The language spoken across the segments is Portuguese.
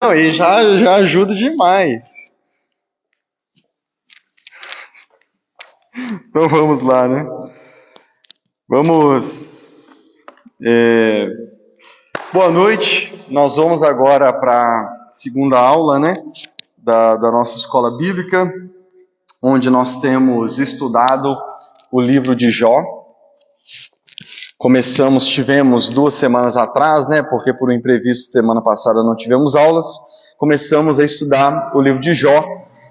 Não, e já ajuda demais. Então vamos lá, né? Vamos. Boa noite. Nós vamos agora para a segunda aula, né? Da nossa escola bíblica, onde nós temos estudado o livro de Jó. Tivemos 2 semanas atrás, né? Porque por um imprevisto, semana passada não tivemos aulas. Começamos a estudar o livro de Jó.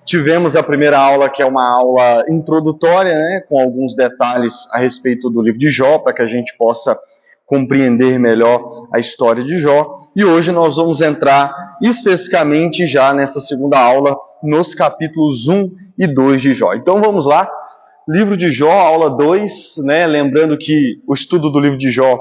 Tivemos a primeira aula, que é uma aula introdutória, né? Com alguns detalhes a respeito do livro de Jó, para que a gente possa compreender melhor a história de Jó. E hoje nós vamos entrar especificamente já nessa segunda aula, nos capítulos 1 e 2 de Jó. Então vamos lá. Livro de Jó, aula 2, né? Lembrando que o estudo do livro de Jó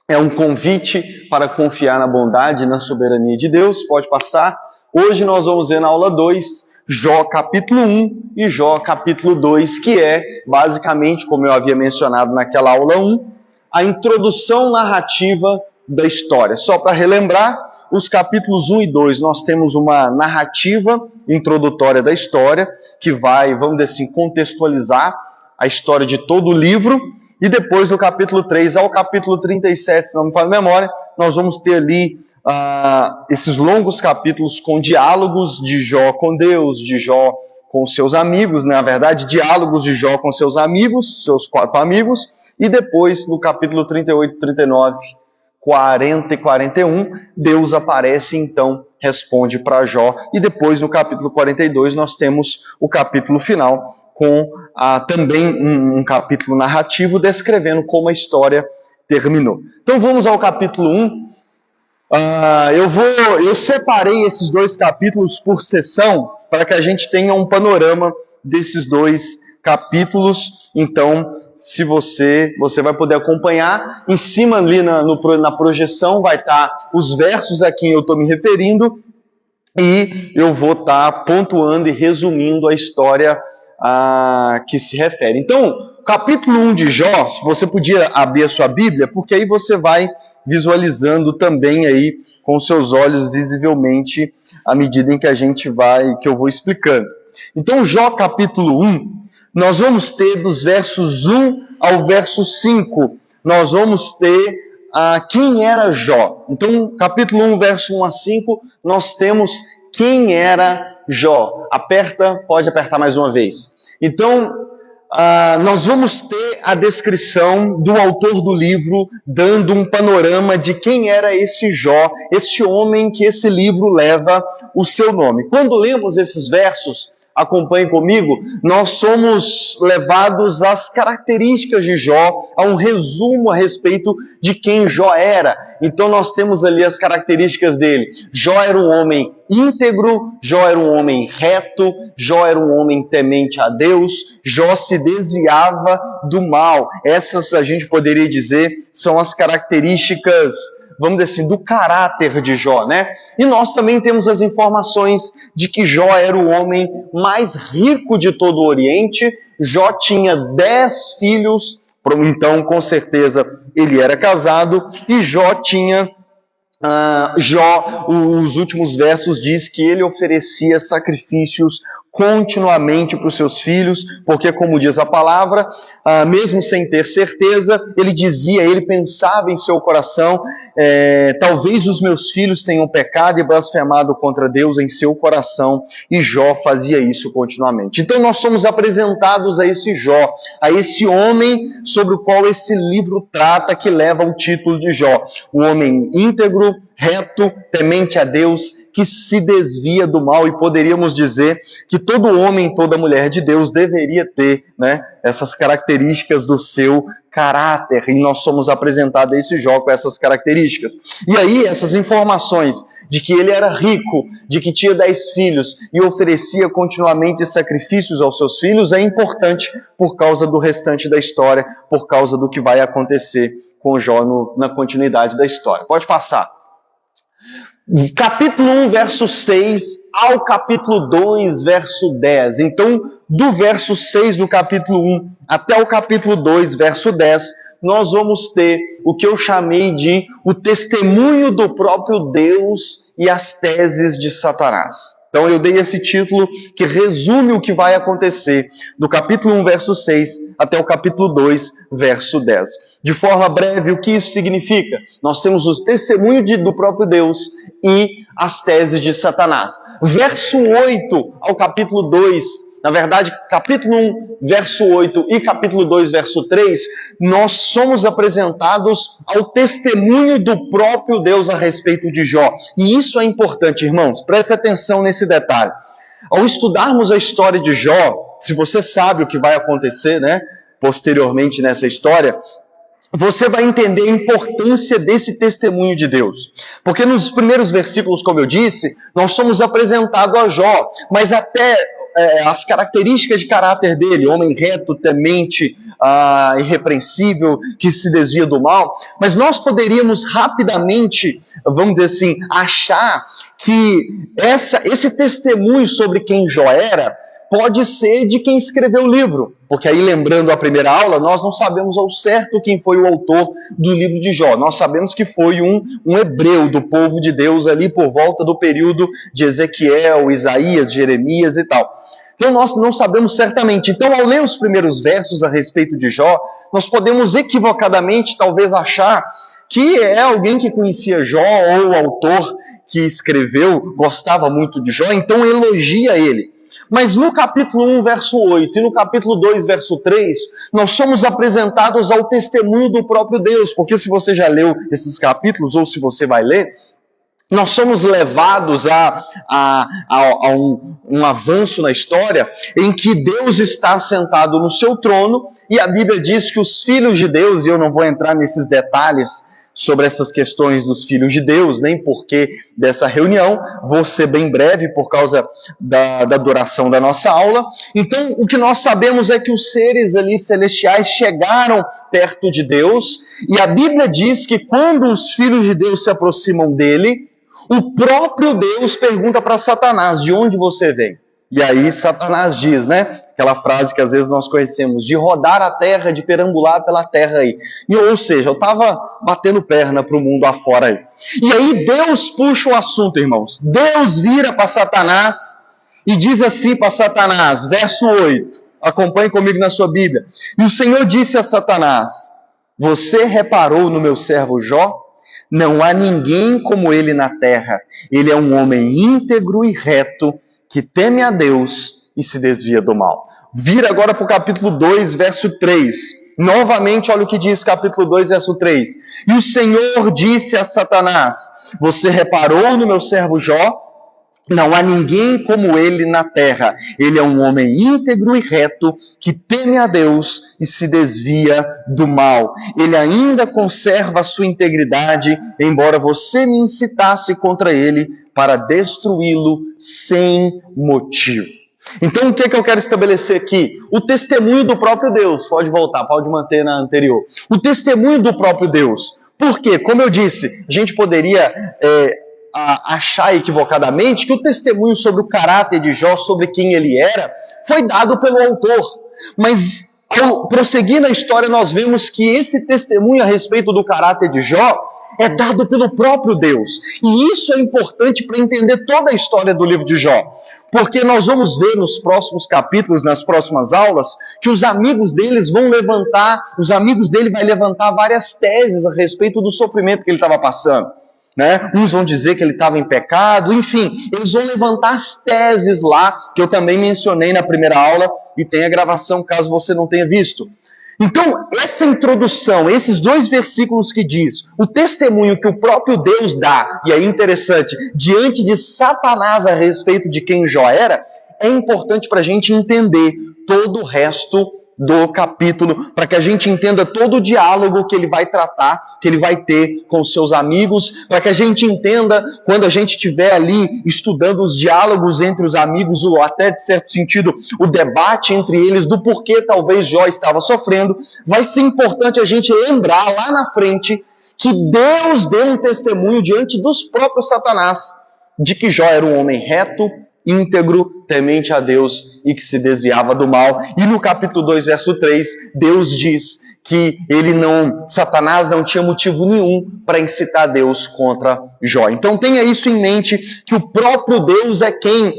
é um convite para confiar na bondade e na soberania de Deus. Pode passar. Hoje nós vamos ver na aula 2, Jó capítulo 1 e Jó capítulo 2, que é basicamente, como eu havia mencionado naquela aula 1, a introdução narrativa da história. Só para relembrar, os capítulos 1 e 2, nós temos uma narrativa introdutória da história, que vai, vamos dizer assim, contextualizar a história de todo o livro, e depois do capítulo 3 ao capítulo 37, se não me falha a memória, nós vamos ter ali esses longos capítulos com diálogos de Jó com Deus, de Jó com seus amigos, na verdade, diálogos de Jó com seus amigos, seus 4 amigos, e depois, no capítulo 38, 39, 40 e 41, Deus aparece e então responde para Jó. E depois, no capítulo 42, nós temos o capítulo final, com também um capítulo narrativo descrevendo como a história terminou. Então vamos ao capítulo 1. Eu separei esses 2 capítulos por sessão para que a gente tenha um panorama desses 2 capítulos. Então, se você vai poder acompanhar, em cima ali na projeção vai estar os versos a quem eu estou me referindo, e eu vou estar pontuando e resumindo a história que se refere. Então, capítulo 1 de Jó, se você podia abrir a sua Bíblia, porque aí você vai visualizando também aí com seus olhos visivelmente à medida em que que eu vou explicando. Então, Jó capítulo 1, nós vamos ter dos versos 1 ao verso 5, nós vamos ter quem era Jó. Então, capítulo 1, verso 1 a 5, nós temos quem era Jó. Pode apertar mais uma vez. Então, nós vamos ter a descrição do autor do livro, dando um panorama de quem era esse Jó, este homem que esse livro leva o seu nome. Quando lemos esses versos, acompanhe comigo, nós somos levados às características de Jó, a um resumo a respeito de quem Jó era. Então nós temos ali as características dele. Jó era um homem íntegro, Jó era um homem reto, Jó era um homem temente a Deus, Jó se desviava do mal. Essas, a gente poderia dizer, são as características, vamos dizer assim, do caráter de Jó, né? E nós também temos as informações de que Jó era o homem mais rico de todo o Oriente. Jó tinha 10 filhos, então com certeza ele era casado, e Jó tinha... os últimos versos diz que ele oferecia sacrifícios continuamente para os seus filhos, porque, como diz a palavra, mesmo sem ter certeza, ele pensava em seu coração, talvez os meus filhos tenham pecado e blasfemado contra Deus em seu coração, e Jó fazia isso continuamente. Então nós somos apresentados a esse Jó, a esse homem sobre o qual esse livro trata, que leva o título de Jó, um homem íntegro, reto, temente a Deus, que se desvia do mal, e poderíamos dizer que todo homem, toda mulher de Deus deveria ter, né, essas características do seu caráter, e nós somos apresentados a esse Jó com essas características. E aí, essas informações de que ele era rico, de que tinha 10 filhos e oferecia continuamente sacrifícios aos seus filhos, é importante por causa do restante da história, por causa do que vai acontecer com Jó na continuidade da história. Pode passar. Capítulo 1, verso 6 ao capítulo 2, verso 10. Então, do verso 6 do capítulo 1 até o capítulo 2, verso 10, nós vamos ter o que eu chamei de o testemunho do próprio Deus e as teses de Satanás. Então eu dei esse título que resume o que vai acontecer do capítulo 1, verso 6 até o capítulo 2, verso 10. De forma breve, o que isso significa? Nós temos o testemunho do próprio Deus e as teses de Satanás. Verso 8 ao capítulo 2, na verdade, capítulo 1, verso 8 e capítulo 2, verso 3, nós somos apresentados ao testemunho do próprio Deus a respeito de Jó. E isso é importante, irmãos. Preste atenção nesse detalhe. Ao estudarmos a história de Jó, se você sabe o que vai acontecer, posteriormente nessa história, você vai entender a importância desse testemunho de Deus. Porque nos primeiros versículos, como eu disse, nós somos apresentados a Jó, mas até as características de caráter dele, homem reto, temente, irrepreensível, que se desvia do mal, mas nós poderíamos rapidamente, vamos dizer assim, achar que esse testemunho sobre quem Jó era, pode ser de quem escreveu o livro, porque aí, lembrando a primeira aula, nós não sabemos ao certo quem foi o autor do livro de Jó. Nós sabemos que foi um hebreu do povo de Deus ali por volta do período de Ezequiel, Isaías, Jeremias e tal. Então nós não sabemos certamente. Então, ao ler os primeiros versos a respeito de Jó, nós podemos equivocadamente talvez achar que é alguém que conhecia Jó, ou o autor que escreveu gostava muito de Jó, então elogia ele. Mas no capítulo 1, verso 8 e no capítulo 2, verso 3, nós somos apresentados ao testemunho do próprio Deus, porque se você já leu esses capítulos, ou se você vai ler, nós somos levados a um avanço na história em que Deus está sentado no seu trono, e a Bíblia diz que os filhos de Deus, e eu não vou entrar nesses detalhes sobre essas questões dos filhos de Deus, nem porquê dessa reunião, vou ser bem breve por causa da duração da nossa aula. Então, o que nós sabemos é que os seres ali celestiais chegaram perto de Deus, e a Bíblia diz que quando os filhos de Deus se aproximam dele, o próprio Deus pergunta para Satanás: de onde você vem? E aí Satanás diz, aquela frase que às vezes nós conhecemos, de rodar a terra, de perambular pela terra aí. Ou seja, eu estava batendo perna para o mundo afora aí. E aí Deus puxa o assunto, irmãos. Deus vira para Satanás e diz assim para Satanás, verso 8, acompanhe comigo na sua Bíblia. E o Senhor disse a Satanás: você reparou no meu servo Jó? Não há ninguém como ele na terra. Ele é um homem íntegro e reto, que teme a Deus e se desvia do mal. Vira agora para o capítulo 2, verso 3. Novamente, olha o que diz capítulo 2, verso 3. E o Senhor disse a Satanás: você reparou no meu servo Jó? Não há ninguém como ele na terra. Ele é um homem íntegro e reto, que teme a Deus e se desvia do mal. Ele ainda conserva a sua integridade, embora você me incitasse contra ele para destruí-lo sem motivo. Então, o que eu quero estabelecer aqui? O testemunho do próprio Deus. Pode voltar, pode manter na anterior. O testemunho do próprio Deus. Por quê? Como eu disse, a gente poderia achar equivocadamente que o testemunho sobre o caráter de Jó, sobre quem ele era, foi dado pelo autor. Mas, ao prosseguir na história, nós vemos que esse testemunho a respeito do caráter de Jó é dado pelo próprio Deus. E isso é importante para entender toda a história do livro de Jó. Porque nós vamos ver nos próximos capítulos, nas próximas aulas, que os amigos dele vão levantar várias teses a respeito do sofrimento que ele estava passando. Uns vão dizer que ele estava em pecado, enfim, eles vão levantar as teses lá, que eu também mencionei na primeira aula, e tem a gravação caso você não tenha visto. Então, essa introdução, esses 2 versículos que diz, o testemunho que o próprio Deus dá, e é interessante, diante de Satanás a respeito de quem Jó era, é importante para a gente entender todo o resto do capítulo, para que a gente entenda todo o diálogo que ele vai tratar, que ele vai ter com seus amigos, para que a gente entenda, quando a gente estiver ali estudando os diálogos entre os amigos, ou até de certo sentido, o debate entre eles do porquê talvez Jó estava sofrendo, vai ser importante a gente lembrar lá na frente que Deus deu um testemunho diante dos próprios Satanás, de que Jó era um homem reto, íntegro, temente a Deus e que se desviava do mal. E no capítulo 2, verso 3, Deus diz que Satanás não tinha motivo nenhum para incitar Deus contra Jó. Então tenha isso em mente, que o próprio Deus é quem,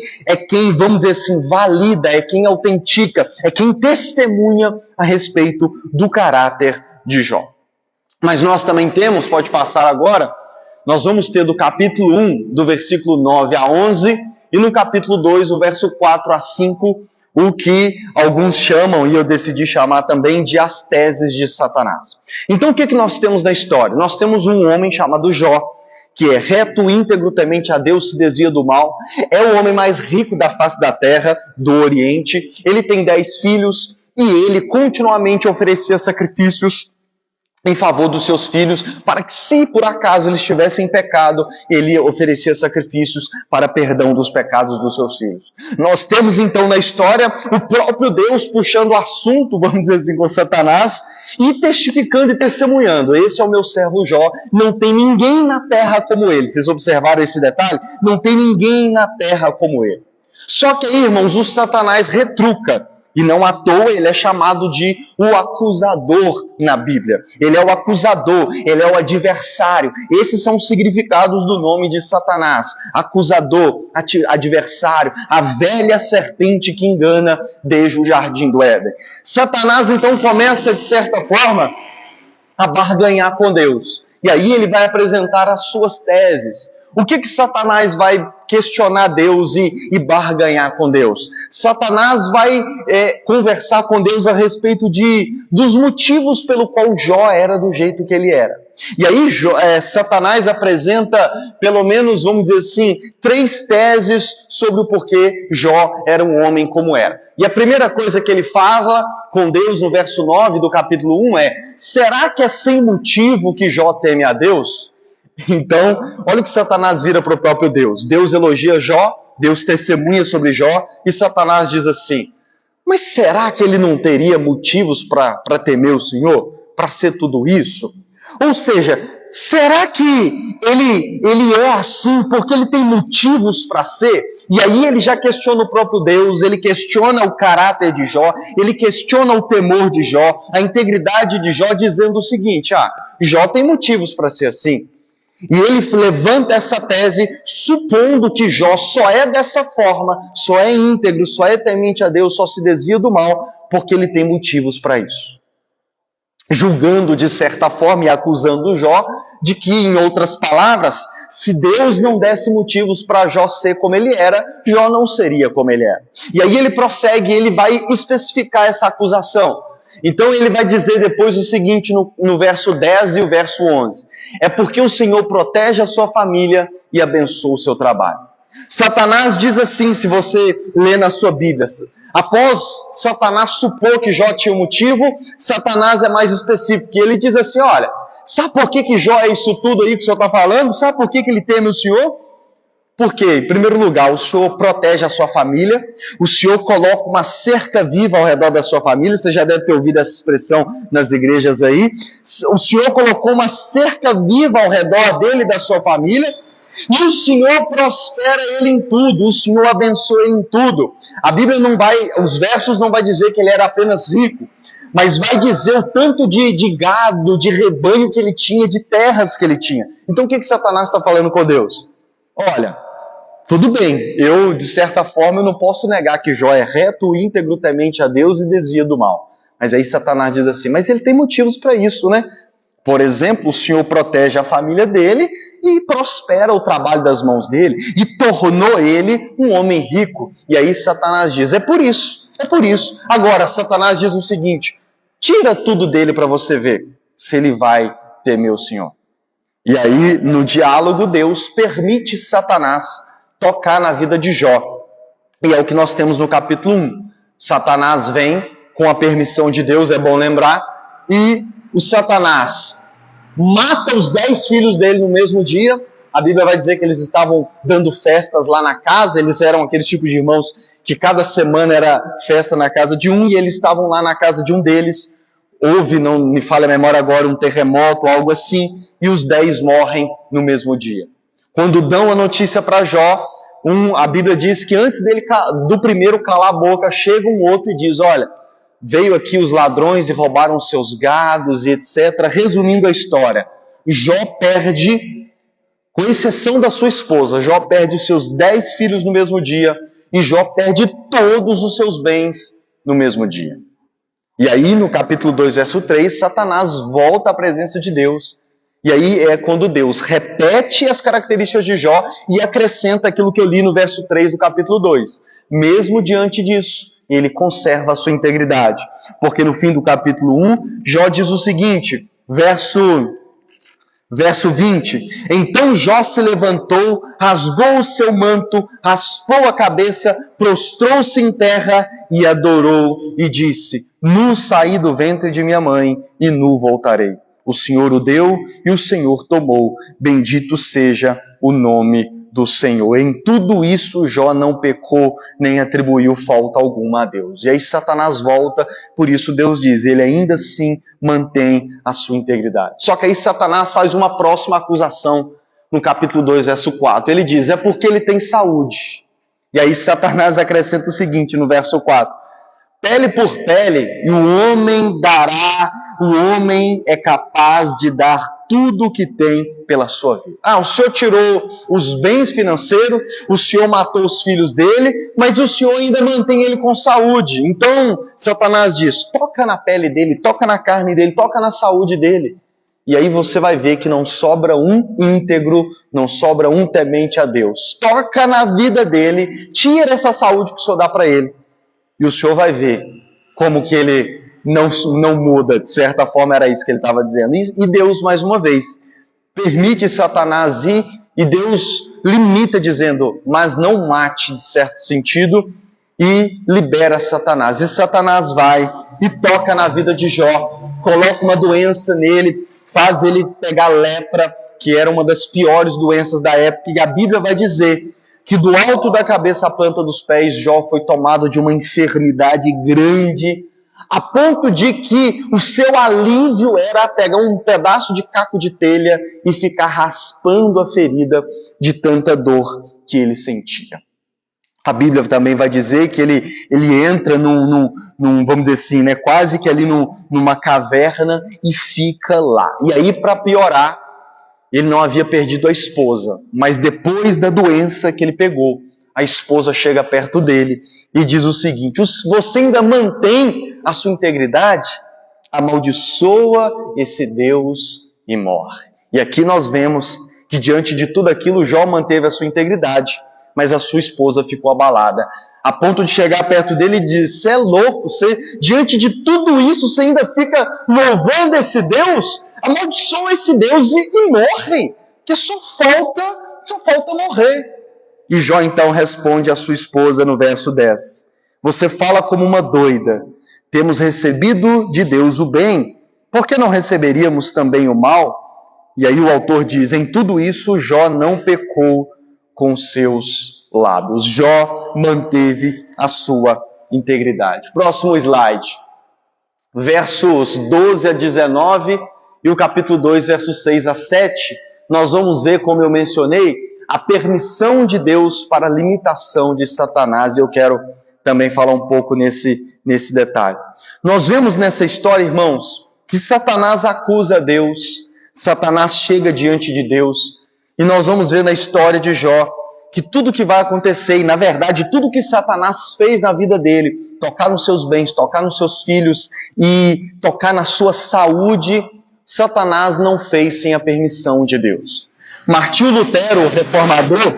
vamos dizer assim, valida, é quem autentica, é quem testemunha a respeito do caráter de Jó. Mas nós também temos, pode passar agora, nós vamos ter do capítulo 1, do versículo 9 a 11, e no capítulo 2, o verso 4 a 5, o que alguns chamam, e eu decidi chamar também, de as teses de Satanás. Então o que nós temos na história? Nós temos um homem chamado Jó, que é reto, íntegro, temente a Deus, se desvia do mal, é o homem mais rico da face da terra, do Oriente, ele tem 10 filhos, e ele continuamente oferecia sacrifícios em favor dos seus filhos, para que, se por acaso eles estivessem em pecado, ele oferecia sacrifícios para perdão dos pecados dos seus filhos. Nós temos então na história o próprio Deus puxando o assunto, vamos dizer assim, com Satanás, e testificando e testemunhando: esse é o meu servo Jó, não tem ninguém na terra como ele. Vocês observaram esse detalhe? Não tem ninguém na terra como ele. Só que aí, irmãos, o Satanás retruca. E não à toa ele é chamado de o acusador na Bíblia. Ele é o acusador, ele é o adversário. Esses são os significados do nome de Satanás. Acusador, adversário, a velha serpente que engana desde o jardim do Éden. Satanás então começa, de certa forma, a barganhar com Deus. E aí ele vai apresentar as suas teses. O que Satanás vai questionar Deus e barganhar com Deus? Satanás vai conversar com Deus a respeito dos motivos pelo qual Jó era do jeito que ele era. E aí Satanás apresenta, pelo menos, vamos dizer assim, 3 teses sobre o porquê Jó era um homem como era. E a primeira coisa que ele fala com Deus no verso 9 do capítulo 1 é: será que é sem motivo que Jó teme a Deus? Então, olha o que Satanás vira para o próprio Deus. Deus elogia Jó, Deus testemunha sobre Jó, e Satanás diz assim: mas será que ele não teria motivos para temer o Senhor? Para ser tudo isso? Ou seja, será que ele é assim porque ele tem motivos para ser? E aí ele já questiona o próprio Deus, ele questiona o caráter de Jó, ele questiona o temor de Jó, a integridade de Jó, dizendo o seguinte: Jó tem motivos para ser assim. E ele levanta essa tese, supondo que Jó só é dessa forma, só é íntegro, só é temente a Deus, só se desvia do mal, porque ele tem motivos para isso. Julgando de certa forma e acusando Jó de que, em outras palavras, se Deus não desse motivos para Jó ser como ele era, Jó não seria como ele era. E aí ele prossegue, ele vai especificar essa acusação. Então ele vai dizer depois o seguinte no verso 10 e o verso 11. É porque o Senhor protege a sua família e abençoa o seu trabalho. Satanás diz assim, se você lê na sua Bíblia: após Satanás supor que Jó tinha um motivo, Satanás é mais específico. E ele diz assim: olha, sabe por que Jó é isso tudo aí que o Senhor está falando? Sabe por que ele teme o Senhor? Porque, em primeiro lugar, o Senhor protege a sua família, o Senhor coloca uma cerca viva ao redor da sua família. Você já deve ter ouvido essa expressão nas igrejas aí. O Senhor colocou uma cerca viva ao redor dele e da sua família, e o Senhor prospera ele em tudo, o Senhor abençoa ele em tudo. A Bíblia os versos não vai dizer que ele era apenas rico, mas vai dizer o tanto de gado, de rebanho que ele tinha, de terras que ele tinha. Então o que Satanás está falando com Deus? Olha, tudo bem, de certa forma, eu não posso negar que Jó é reto, íntegro, temente a Deus e desvia do mal. Mas aí Satanás diz assim: mas ele tem motivos para isso, né? Por exemplo, o Senhor protege a família dele e prospera o trabalho das mãos dele, e tornou ele um homem rico. E aí Satanás diz: é por isso. Agora, Satanás diz o seguinte: tira tudo dele para você ver se ele vai temer o Senhor. E aí, no diálogo, Deus permite Satanás tocar na vida de Jó. E é o que nós temos no capítulo 1. Satanás vem com a permissão de Deus, é bom lembrar, e o Satanás mata os 10 filhos dele no mesmo dia. A Bíblia vai dizer que eles estavam dando festas lá na casa, eles eram aqueles tipos de irmãos que cada semana era festa na casa de um, e eles estavam lá na casa de um deles. Houve, não me falha a memória agora, um terremoto, algo assim, e os 10 morrem no mesmo dia. Quando dão a notícia para Jó, A Bíblia diz que antes do primeiro calar a boca, chega um outro e diz, olha, veio aqui os ladrões e roubaram seus gados e etc. Resumindo a história, Jó perde, com exceção da sua esposa, Jó perde os seus 10 filhos no mesmo dia e Jó perde todos os seus bens no mesmo dia. E aí, no capítulo 2, verso 3, Satanás volta à presença de Deus. E aí é quando Deus repete as características de Jó e acrescenta aquilo que eu li no verso 3 do capítulo 2. Mesmo diante disso, ele conserva a sua integridade. Porque no fim do capítulo 1, Jó diz o seguinte, verso 20. Então Jó se levantou, rasgou o seu manto, raspou a cabeça, prostrou-se em terra e adorou e disse, nu saí do ventre de minha mãe e nu voltarei. O Senhor o deu e o Senhor tomou. Bendito seja o nome do Senhor. Em tudo isso, Jó não pecou, nem atribuiu falta alguma a Deus. E aí Satanás volta, por isso Deus diz, ele ainda assim mantém a sua integridade. Só que aí Satanás faz uma próxima acusação no capítulo 2, verso 4. Ele diz, é porque ele tem saúde. E aí Satanás acrescenta o seguinte no verso 4. Pele por pele, e o homem é capaz de dar tudo o que tem pela sua vida. O Senhor tirou os bens financeiros, o Senhor matou os filhos dele, mas o Senhor ainda mantém ele com saúde. Então, Satanás diz, toca na pele dele, toca na carne dele, toca na saúde dele. E aí você vai ver que não sobra um íntegro, não sobra um temente a Deus. Toca na vida dele, tira essa saúde que o Senhor dá para ele. E o Senhor vai ver como que ele não muda. De certa forma era isso que ele estava dizendo. E Deus, mais uma vez, permite Satanás ir e Deus limita dizendo, mas não mate, de certo sentido, e libera Satanás. E Satanás vai e toca na vida de Jó, coloca uma doença nele, faz ele pegar lepra, que era uma das piores doenças da época, e a Bíblia vai dizer que do alto da cabeça à planta dos pés, Jó foi tomado de uma enfermidade grande, a ponto de que o seu alívio era pegar um pedaço de caco de telha e ficar raspando a ferida de tanta dor que ele sentia. A Bíblia também vai dizer que ele entra vamos dizer assim, né, quase que ali numa caverna e fica lá. E aí, para piorar, ele não havia perdido a esposa, mas depois da doença que ele pegou, a esposa chega perto dele e diz o seguinte, você ainda mantém a sua integridade? Amaldiçoa esse Deus e morre. E aqui nós vemos que diante de tudo aquilo, Jó manteve a sua integridade, mas a sua esposa ficou abalada, a ponto de chegar perto dele e dizer, você é louco, diante de tudo isso, você ainda fica louvando esse Deus? Amaldiçoa esse Deus e morre, que só falta morrer. E Jó então responde à sua esposa no verso 10, você fala como uma doida, temos recebido de Deus o bem, por que não receberíamos também o mal? E aí o autor diz, em tudo isso Jó não pecou com seus lábios. Jó manteve a sua integridade. Próximo slide. Versos 12 a 19 e o capítulo 2, versos 6 a 7. Nós vamos ver, como eu mencionei, a permissão de Deus para a limitação de Satanás. E eu quero também falar um pouco nesse detalhe. Nós vemos nessa história, irmãos, que Satanás acusa Deus. Satanás chega diante de Deus. E nós vamos ver na história de Jó que tudo que vai acontecer, e na verdade tudo que Satanás fez na vida dele, tocar nos seus bens, tocar nos seus filhos e tocar na sua saúde, Satanás não fez sem a permissão de Deus. Martinho Lutero, o reformador,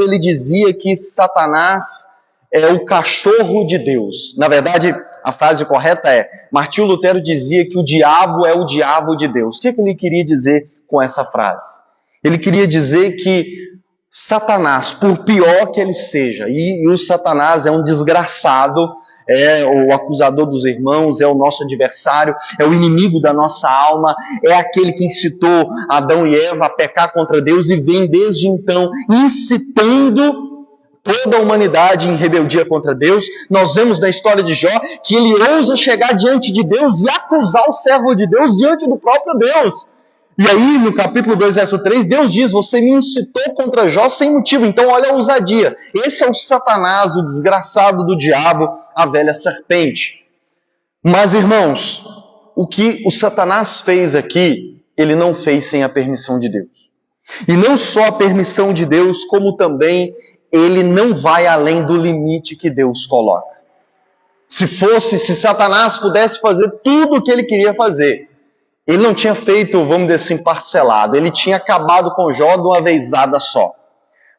ele dizia que Satanás é o cachorro de Deus. Na verdade, a frase correta é, Martinho Lutero dizia que o diabo é o diabo de Deus. O que ele queria dizer com essa frase? Ele queria dizer que Satanás, por pior que ele seja, e o Satanás é um desgraçado, é o acusador dos irmãos, é o nosso adversário, é o inimigo da nossa alma, é aquele que incitou Adão e Eva a pecar contra Deus e vem desde então incitando toda a humanidade em rebeldia contra Deus. Nós vemos na história de Jó que ele ousa chegar diante de Deus e acusar o servo de Deus diante do próprio Deus. E aí, no capítulo 2, verso 3, Deus diz: você me incitou contra Jó sem motivo. Então, olha a ousadia. Esse é o Satanás, o desgraçado do diabo, a velha serpente. Mas, irmãos, o que o Satanás fez aqui, ele não fez sem a permissão de Deus. E não só a permissão de Deus, como também ele não vai além do limite que Deus coloca. Se Satanás pudesse fazer tudo o que ele queria fazer, ele não tinha feito, vamos dizer assim, parcelado. Ele tinha acabado com Jó de uma vezada só.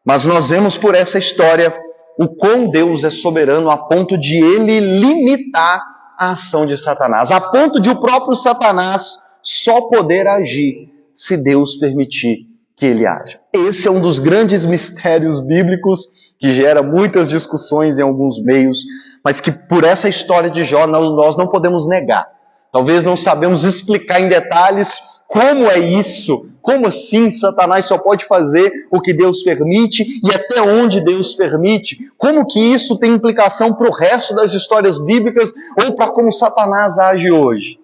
Mas nós vemos por essa história o quão Deus é soberano a ponto de ele limitar a ação de Satanás. A ponto de o próprio Satanás só poder agir se Deus permitir que ele haja. Esse é um dos grandes mistérios bíblicos que gera muitas discussões em alguns meios, mas que por essa história de Jó nós não podemos negar. Talvez não sabemos explicar em detalhes como é isso, como assim Satanás só pode fazer o que Deus permite e até onde Deus permite, como que isso tem implicação para o resto das histórias bíblicas ou para como Satanás age hoje.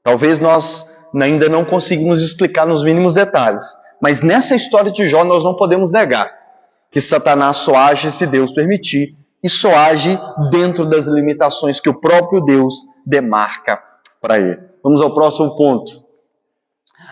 Talvez nós ainda não conseguimos explicar nos mínimos detalhes, mas nessa história de Jó nós não podemos negar que Satanás só age se Deus permitir e só age dentro das limitações que o próprio Deus demarca para ele. Vamos ao próximo ponto.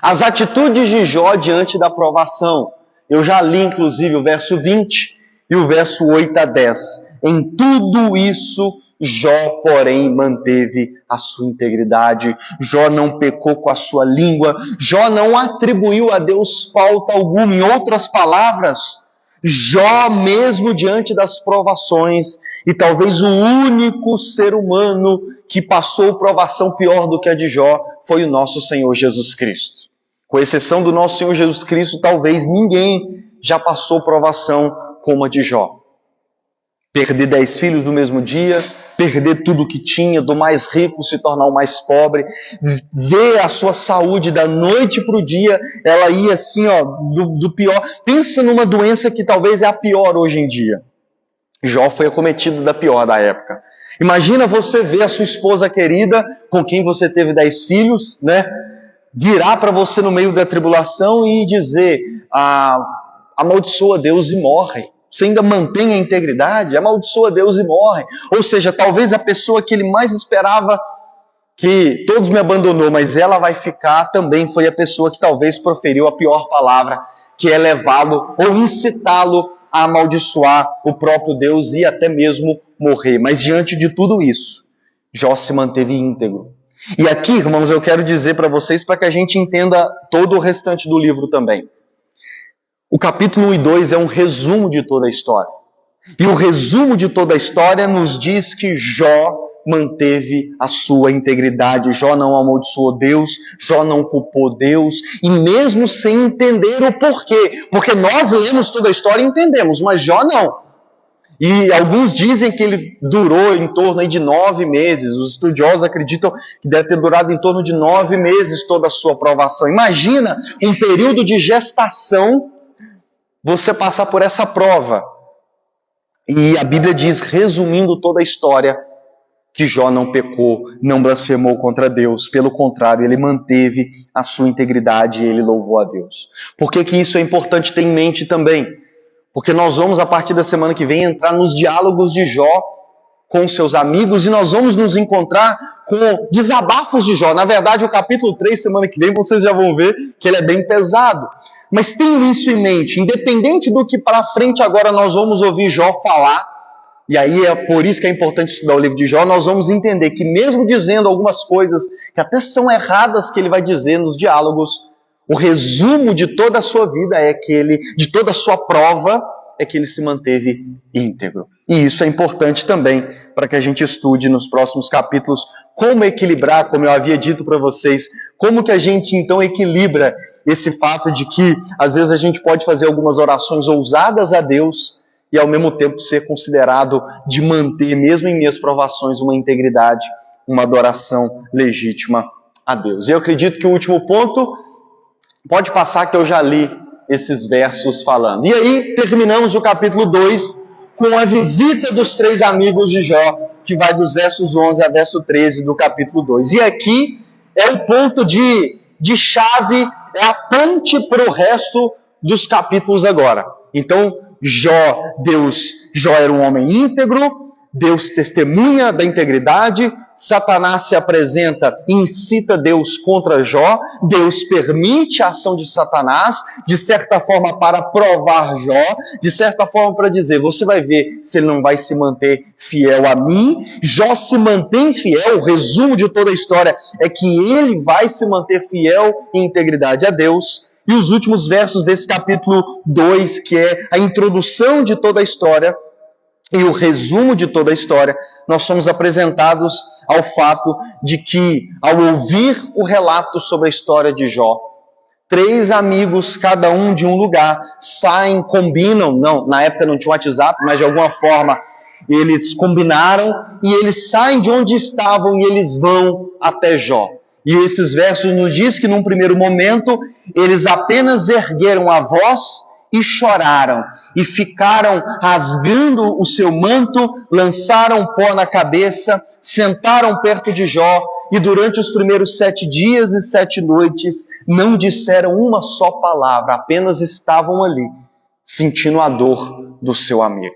As atitudes de Jó diante da provação. Eu já li, inclusive, o verso 20 e o verso 8 a 10. Em tudo isso, Jó, porém, manteve a sua integridade. Jó não pecou com a sua língua. Jó não atribuiu a Deus falta alguma. Em outras palavras, Jó, mesmo diante das provações, e talvez o único ser humano que passou provação pior do que a de Jó foi o nosso Senhor Jesus Cristo. Com exceção do nosso Senhor Jesus Cristo, talvez ninguém já passou provação como a de Jó. Perder 10 filhos no mesmo dia, perder tudo o que tinha, do mais rico se tornar o mais pobre, ver a sua saúde da noite para o dia, ela ia assim, do pior. Pensa numa doença que talvez é a pior hoje em dia. Jó foi acometido da pior da época. Imagina você ver a sua esposa querida, com quem você teve 10 filhos, né? Virar para você no meio da tribulação e dizer: amaldiçoa Deus e morre. Você ainda mantém a integridade? Amaldiçoa Deus e morre. Ou seja, talvez a pessoa que ele mais esperava, que todos me abandonou, mas ela vai ficar, também foi a pessoa que talvez proferiu a pior palavra, que é levá-lo ou incitá-lo a amaldiçoar o próprio Deus e até mesmo morrer. Mas diante de tudo isso, Jó se manteve íntegro. E aqui, irmãos, eu quero dizer para vocês, para que a gente entenda todo o restante do livro também. O capítulo 1 e 2 é um resumo de toda a história. E o resumo de toda a história nos diz que Jó manteve a sua integridade. Jó não amaldiçoou Deus, Jó não culpou Deus, e mesmo sem entender o porquê. Porque nós lemos toda a história e entendemos, mas Jó não. E alguns dizem que ele durou em torno de 9 meses. Os estudiosos acreditam que deve ter durado em torno de 9 meses toda a sua provação. Imagina um período de gestação, você passar por essa prova. E a Bíblia diz, resumindo toda a história, que Jó não pecou, não blasfemou contra Deus. Pelo contrário, ele manteve a sua integridade e ele louvou a Deus. Por que que isso é importante ter em mente também? Porque nós vamos, a partir da semana que vem, entrar nos diálogos de Jó com seus amigos e nós vamos nos encontrar com desabafos de Jó. Na verdade, o capítulo 3, semana que vem, vocês já vão ver que ele é bem pesado. Mas tenham isso em mente, independente do que para frente agora nós vamos ouvir Jó falar, e aí é por isso que é importante estudar o livro de Jó, nós vamos entender que mesmo dizendo algumas coisas que até são erradas que ele vai dizer nos diálogos, o resumo de toda a sua vida é que ele, de toda a sua prova, é que ele se manteve íntegro. E isso é importante também para que a gente estude nos próximos capítulos como equilibrar, como eu havia dito para vocês, como que a gente então equilibra esse fato de que às vezes a gente pode fazer algumas orações ousadas a Deus e ao mesmo tempo ser considerado de manter, mesmo em minhas provações, uma integridade, uma adoração legítima a Deus. E eu acredito que o último ponto, pode passar que eu já li esses versos falando. E aí terminamos o capítulo 2 com a visita dos 3 amigos de Jó, que vai dos versos 11 a verso 13 do capítulo 2. E aqui é o ponto de de chave, é a ponte para o resto dos capítulos agora. Então, Jó era um homem íntegro, Deus testemunha da integridade, Satanás se apresenta e incita Deus contra Jó, Deus permite a ação de Satanás, de certa forma para provar Jó, de certa forma para dizer, você vai ver se ele não vai se manter fiel a mim. Jó se mantém fiel, o resumo de toda a história é que ele vai se manter fiel em integridade a Deus. E os últimos versos desse capítulo 2, que é a introdução de toda a história, e o resumo de toda a história, nós somos apresentados ao fato de que, ao ouvir o relato sobre a história de Jó, 3 amigos, cada um de um lugar, saem, combinam, não, na época não tinha WhatsApp, mas de alguma forma eles combinaram, e eles saem de onde estavam e eles vão até Jó. E esses versos nos diz que num primeiro momento, eles apenas ergueram a voz e choraram, e ficaram rasgando o seu manto, lançaram pó na cabeça, sentaram perto de Jó, e durante os primeiros 7 dias e 7 noites, não disseram uma só palavra, apenas estavam ali, sentindo a dor do seu amigo.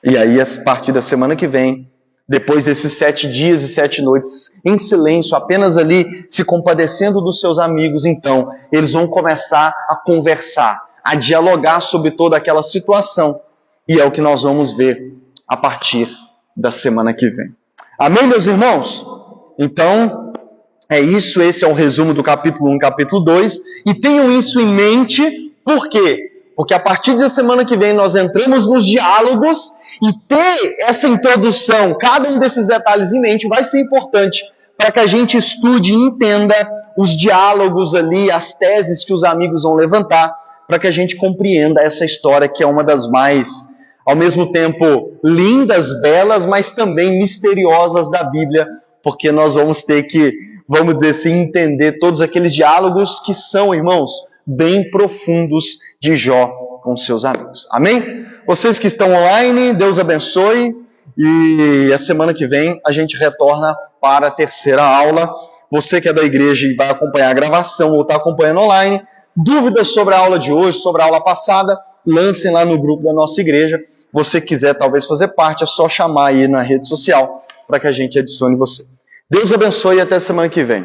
E aí, a partir da semana que vem, depois desses 7 dias e 7 noites, em silêncio, apenas ali, se compadecendo dos seus amigos, então, eles vão começar a conversar, a dialogar sobre toda aquela situação. E é o que nós vamos ver a partir da semana que vem. Amém, meus irmãos? Então, é isso. Esse é o resumo do capítulo 1 e capítulo 2. E tenham isso em mente. Por quê? Porque a partir da semana que vem nós entramos nos diálogos, e ter essa introdução, cada um desses detalhes em mente, vai ser importante para que a gente estude e entenda os diálogos ali, as teses que os amigos vão levantar, para que a gente compreenda essa história que é uma das mais, ao mesmo tempo, lindas, belas, mas também misteriosas da Bíblia, porque nós vamos ter que, vamos dizer assim, entender todos aqueles diálogos que são, irmãos, bem profundos de Jó com seus amigos. Amém? Vocês que estão online, Deus abençoe, e a semana que vem a gente retorna para a terceira aula. Você que é da igreja e vai acompanhar a gravação ou está acompanhando online, dúvidas sobre a aula de hoje, sobre a aula passada, lancem lá no grupo da nossa igreja. Você quiser talvez fazer parte, é só chamar aí na rede social para que a gente adicione você. Deus abençoe e até semana que vem.